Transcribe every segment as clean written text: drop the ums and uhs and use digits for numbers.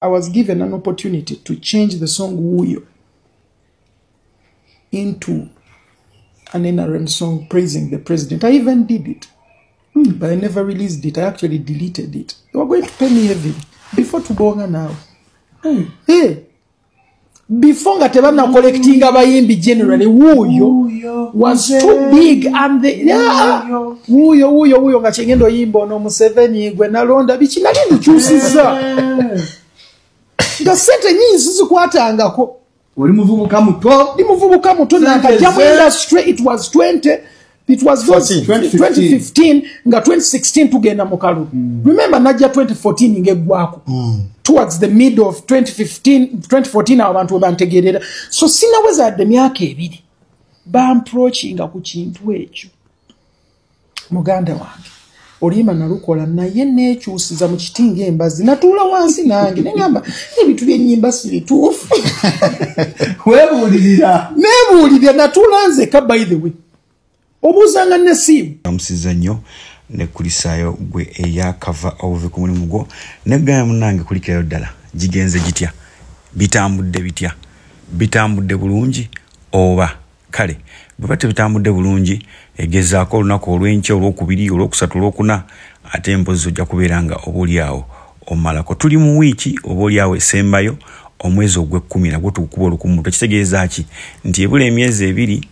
I was given an opportunity to change the song Wuyo into an NRM song praising the president. I even did it. But I never released it. I actually deleted it. They were going to pay me heavily. Before to go on now. Hey. Before Gatebana collecting abayimbi generally, Wuyo was too big and the Wuyo ngachengendo yimbo no Museveni gwe nalonda bichi nali nchusiza. Nga sente nyingi zikwatangako. Oli muvubuka muto. Ndi muvubuka muto na kajamu industry it was 2015 nga 2016 tugenda mukalu. Remember najja 2014 ngegwako. Towards the middle of 2014 abantu bantegerera. So sinaweza ade myaka ebiri ba approachinga ku kintu ekyo. Muganda wange olima nalukola naye nekyusiza mu kitinga embazi natula wansi nange nengamba ebintu by'ennyimba sirituufu. Webuulirira natula nzeka by the way. Obuzanga nesibu amusiza nnyo ne kulisayo gwe eyakava ove ku mulimu gwo negaya munange kulikirayo ddala gigenze gitya bitambudde bulungi oba kale bwebate bitambudde bulungi egezaako olunaku olw'enkya olw'okubiri olw'okusatu olw'okuna ate empozi ojja kubeera nga oboolyawo omalako tuli mu wiiki oboolyawo esembayo omwezi ogw'ekkumi nagwo tukukuba olukumu tekitegeeza ki nti ebula emyezi ebiri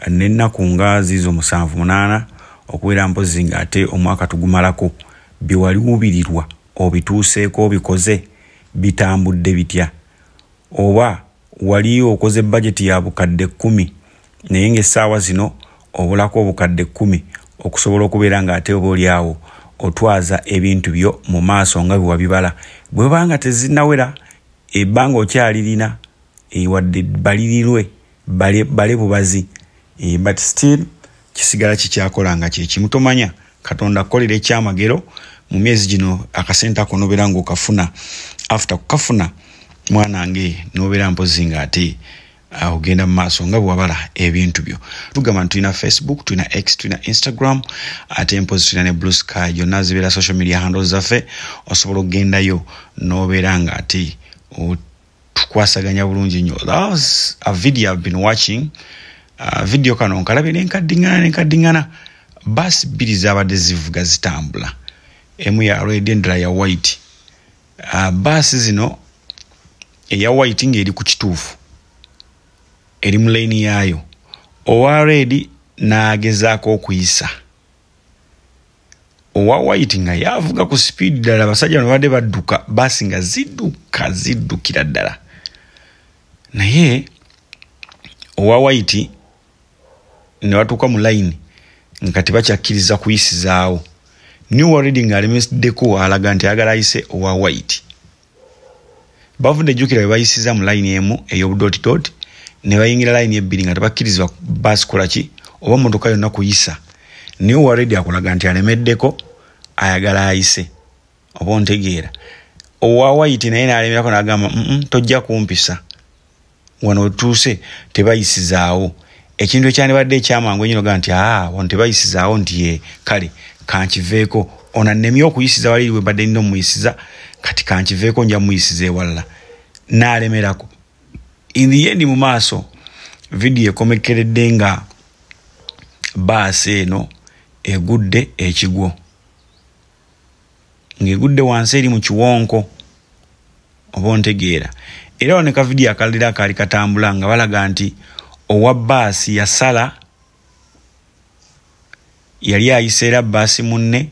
n'ennaku nga ziizo 7-8 okuwera mpozi nga ate omwaka tugumalako byewali wubirirwa obituuseeko obikoze bitambudde bitya oba wali okoze budget ya bukadde 10 naye ng'essaawa zino obulako obukadde 10 okusobola okubeera nga ate oboolyawo otwaza ebintu byo mu maaso nga biwabibala bwe banga tezinnawera ebbanga okyalirina wadde balirirwe bale bubazi but still kisigala kikyakola nga kyekimu tomanya Katonda akolera ekyamagero mu myezi gino akasente ako nobeera ng'okafuna after kukafuna mwanange nobeera mpozi nga ate ogenda mu maaso nga bwewabala ebintu byo tugamba nti tulina Facebook tulina X tulina Instagram ate mpozi tulina ne Blue Sky yonna zibeera social media handles zaffe osobola okugendayo nobeera nga ate tukwasaganya bulungi nnyo. That was a video I've been watching. Video kano nkalabe nenkadingana basi bbiri zabadde zivuga zitambula emu ya red endala ya white basi zino eya white ng'eri ku kituufu eri mu lane yaayo owa red n'agezaako okuyisa owa white nga yavuga ku speed ddala abasajja bano badde badduka basi nga ziddukira ddala naye owa white ne watuuka mu line nga tebakyakkiriza kuyisizaawo new already nga alemeddeko alaga nti ayagala ayise owa white bavudde ejjukira bwe bayisiza mu line emu ey'obudotidoti ne bayingira line ebbiri nga tebakkirizibwa baasi kolaki oba motoka yonna kuyisa new already akulaga nti alemeddeko ayagala ayise oba ontegeera owa white naye n'alemerako n'agamba tojja kumpisa wano wetuuse tebayisizaawo ekintu ekyandibadde ekyamangu ennyo ga nti wano tebayisizaawo nti ye kale kankiveeko ono annemye okuyisiza wali we badde nina omuyisiza kati kankiveeko nja muyisiza ewalala n'alemerako in the end mu maaso vidiyo ekomekeredde nga baasi eno egudde ekigwo ng'egudde wansi eri mu kiwonko oba ontegeera era oneka vidiyo akalira akaali katambula nga balaga nti owa baasi yasala yali ayiseera baasi munne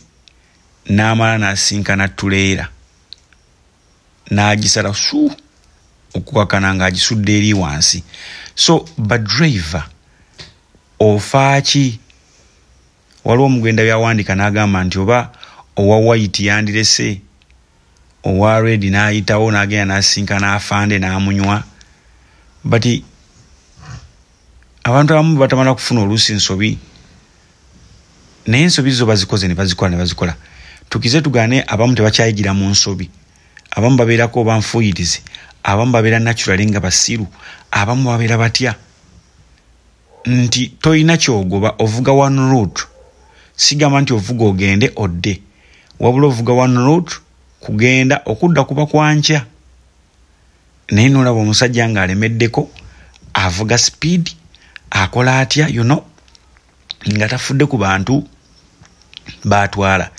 n'amala n'asinkana tuleera n'agisala okukakana ng'agisudde eri wansi so badriver ofaaki waliwo omugenda byawandika n'agamba nti oba owa white yandirese owa red n'ayitawo n'agenda n'asinkana afande n'amunywa but abantu abamu batamala kufuna oluusi nsobi naye ensobi zo bazikoze ne bazikola tukize tugane abamu tebakyayigira mu nsobi abamu babeerako oba nfuyirizi abamu babeera naturally nga basiru abamu babeera batya nti toyina kyogoba ovuga one route sigamba nti ovuga ogende odde wabula ovuga one route kugenda okudda kuba kwankya naye nolaba omusajja nga alemeddeko avuga speed akola atya nga tafudde ku bantu batwala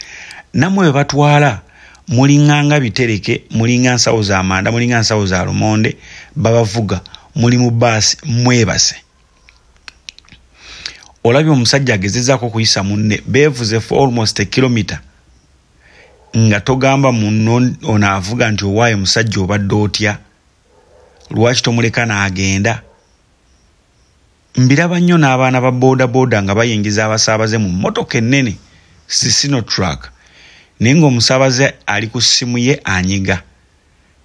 namwe bwe batwala mulinganga bitereke mulinga nsawo za Amanda mulinga nsawo za Lumonde babavuga muli mu basi mwebase olabye omusajja agezezaako kuyisa munne beevuze for almost a kilometer nga togamba munno ono avuga nti owaaye musajja obadde otya lwaki tomuleka n'agenda mbiraba nnyo n'abaana ba boda nga bayingiza abasaabaze mu mmotoka ennene sino truck naye ng'omusaabaze ali ku ssimu ye anyiga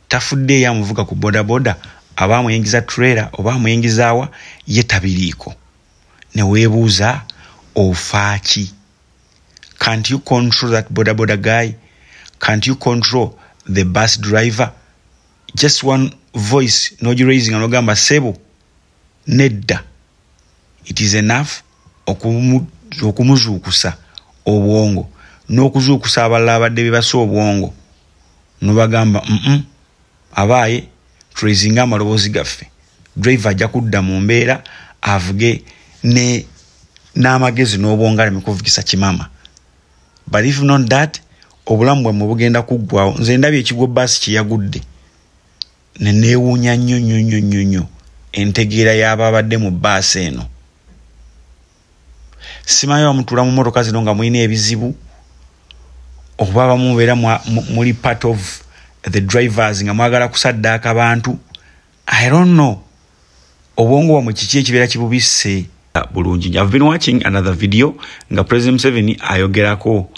tafudde eyo amuvuga ku boda aba amuyingiza trailer oba amuyingizaawa ye tabiriiko ne weebuuza ofaaki. Can't you control that boda guy? Can't you control the bus driver? Just one voice noji raising anogamba sebo nedda. It is enough okumuzuukusa obwongo n'okuzuukusa abalala abadde bebasa obwongo nobagamba abaaye tracing amaloboozi gaffe driver ajja kudda mu mbeera avuge n'amagezi n'obwongo aleme kuvugisa kimama. But if not that obulamu bwe bugenda kuggwawo. Nze ndabye ekigwo basi kyeyagudde ne neewuunya nnyo entegeera y'ababadde mu basi eno. Simanyi bamutula mu motoka zino nga mulina ebizibu okuba abamu mubeera muli part of the drivers nga mwagala kusaddaaka abantu. I don't know obwongo bwamwe kiki ekibeera kibubisse bulungi. I've been watching another video nga President Museveni ayogerako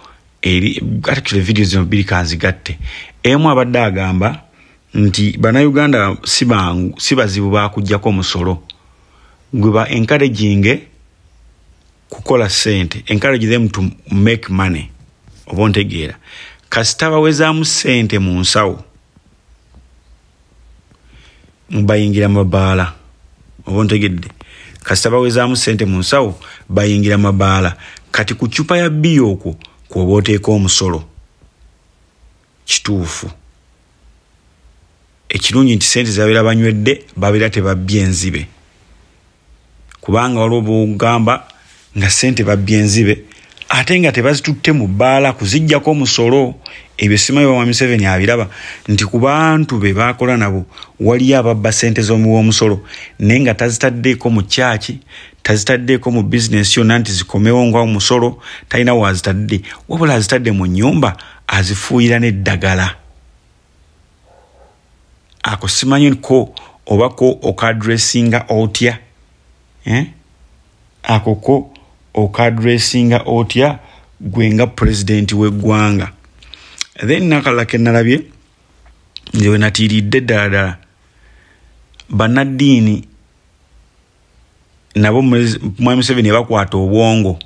actually videos zino bbiri kanzigatte. Emu abadde agamba nti Bannayuganda si bazibu bakuggyako omusolo gwe ba encouraging kukola sente, encourage them to make money. Obontegeera kasita bawezaamu sente mu nsawo bayingira mabaala. Obontegedde kasita bawezaamu sente mu nsawo bayingira mabaala. Kati ku cupa ya biyo okwo kwoba oteeka omusolo kituufu. Ekirungi nti sente zabeera banywedde babeera tebabbye enzibe kubanga waliwo bwogamba nga sente babbye enzibe ate nga tebazitutte mu bbaala kuziggyako omusolo. Ebyo simanyi Mwami Museveni abiraba nti ku bantu be bakola nabo waliyo ababba sente z'omuwa omusolo naye nga tazitaddeeko mu kyaki tazitaddeeko mu bizinesi yonna nti zikomewo nga omusolo talina wazitadde wabula azitadde mu nnyumba azifuuyira n'eddagala. Ako simanyi ko obako okadressinga otya ako ko okadressinga otya gwenga president w'eggwanga. Then nakalala ke nalabye nze we natiiridde ddala bannaddiini nabo Mwami Museveni bakwata obwongo.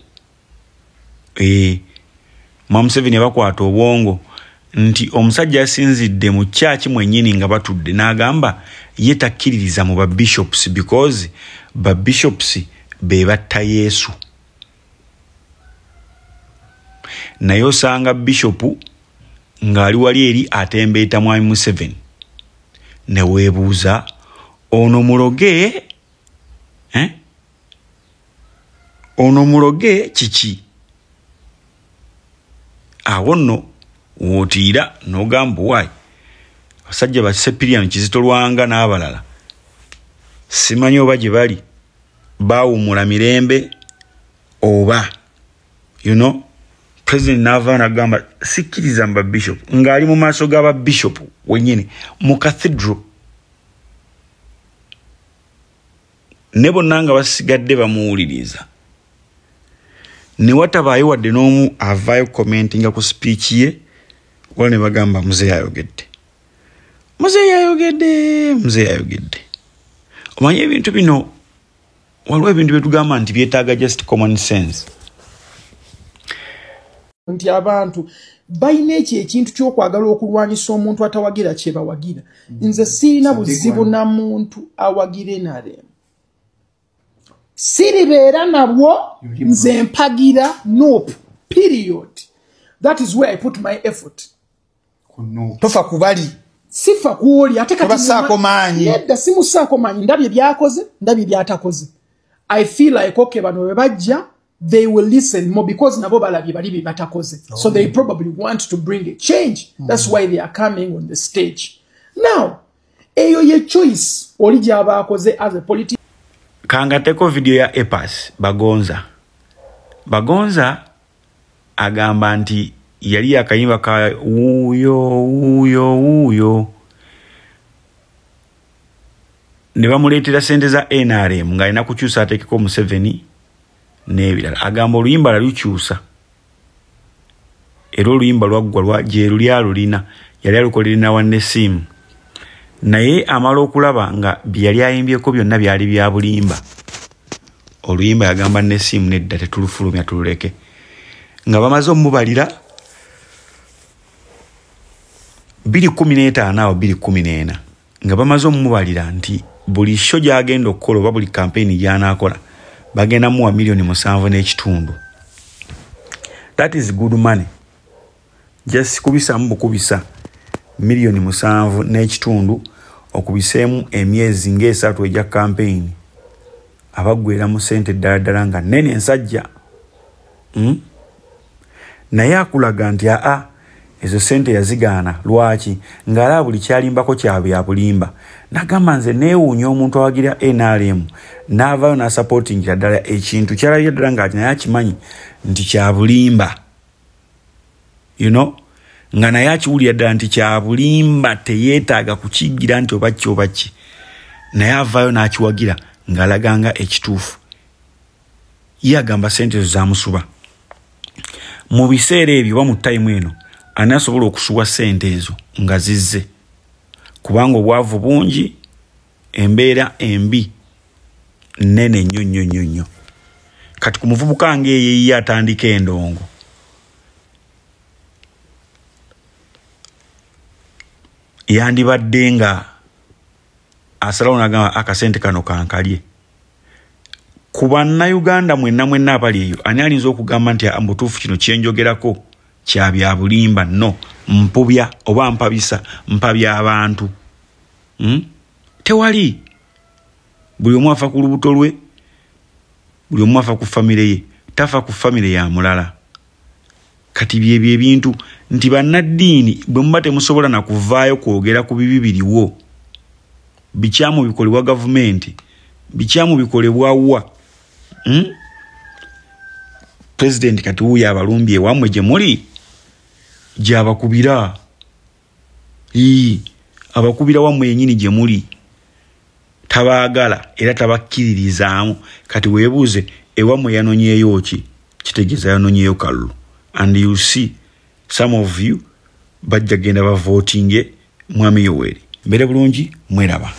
Mwami Museveni bakwata obwongo nti omusajja asinzidde mu kyaki mwennyini nga batudde n'agamba ye takkiririza mu babishops because babishops be batta Yesu. Naye osanga bishopu ng'ali wali eri atembeeta Mwami Museveni ne weebuuza ono muloge ono muloge kiki? Awo nno wootiira n'ogamba wayi abasajja ba Sepirian Kizito Lwanga n'abalala simanyi oba gye bali baawumula mirembe oba President Navana agamba sikkiriza mba bishop ng'ali mu maaso g'aba bishop wennyini mu cathedral ne bonna nga basigadde bamuwuliriza ne watabaayo wadde n'omu avaayo commentinga ku speech ye wala ne bagamba muzeeyi ayogedde. Omanyi ebintu bino waliwo ebintu bye tugamba nti byetaaga just common sense. Nti abantu bayina ekintu ky'okwagala okulwanyisa omuntu atawagira kye bawagira. Nze sirina buzibu na muntu awagire nale. Siribeera nabwo nze mpagira nope. Period. That is where I put my effort. Tofa kubali. sifa kuoli ate kati basako manyi nedda simusako manyi ndabye byakoze ndabye byatakoze. I feel like okay bano bebajja they will listen more because nabo balabye bali batakoze. So they probably want to bring a change. That's why they are coming on the stage. Now eyo ye choice oli jaba akoze as a politician. Kanga teko video ya Epas Bagonza agamba nti yali akayimba ka uyo ne bamuleetera sente za NRM nga ina kukyusa atekeko Museveni n'ebirala. Agamba oluyimba lukyusa era oluyimba lwaggwa lwa jeru lyalulina yali alukolerina wanne simu naye amala okulaba nga byali ayimbyeko byonna byali bya bulimba. Oluyimba yagamba ne simu nedda tetulufulumya tululeke nga bamaze omubalira 2015 awo 2014 nga bamaze omubalira nti buli show gyagenda okukola oba buli campaign gyanakola bagenda muwa $7.5 million. That is good money. Just kubisa mbukubisa $7.5 okubisemu emyezi ng'esatu ejja campaign abagwera mu sente ddala nga nene ensajja. Naye akulaga nti ezo sente yazigaana lwaki ngala buli kyalimbako kyabe yabulimba. Nagamba nze neewuunya omuntu awagira NRM n'avaayo na supporting ddala ekintu kyalabye ddala nga naye akimanyi nti kyabulimba. You know nga naye akiwulira ddala nti kyabulimba teyeetaaga kukigira nti obaki naye avaayo n'akiwagira ng'alaganga ekituufu. Ye agamba sente zo zamusuba. Mu biseera ebyo oba mu time eno ani asobola okusuwa sente ezo nga zizze kubanga obwavu bungi embeera embi nene nnyo. Kati ku muvubuka ng'eyo atandika endongo yandibadde nga asalawo n'agamba akasente kano kankalye. Ku bannayuganda mwenna abali eyo ani alinza okugamba nti ambutuufu kino kyenjogerako kya bya bulimba? No, mpubya oba mpabisa mpabya abantu. Tewali. Buli omu afa ku lubuto lwe, buli omu afa ku famire ye, tafa ku famire ya mulala. Kati bye bintu nti bannaddiini bwe muba temusobola na kuvaayo kwogera ku bibi biriwo. Bikyamu bikolebwa gavumenti, bikyamu bikolebwa wa? President kati wuya abalumbye wamwe gye muli gyabakubira. Abakubira wamwe yennyini gye muli tabaagala era tabakkiririzaamu. Kati weebuuze ewamwe yanonyeeyo ki? Kitegeeza yanonyeeyo kalulu. And you see some of you bajja genda ba voting mwami Yoweri. Mbere bulungi mweraba.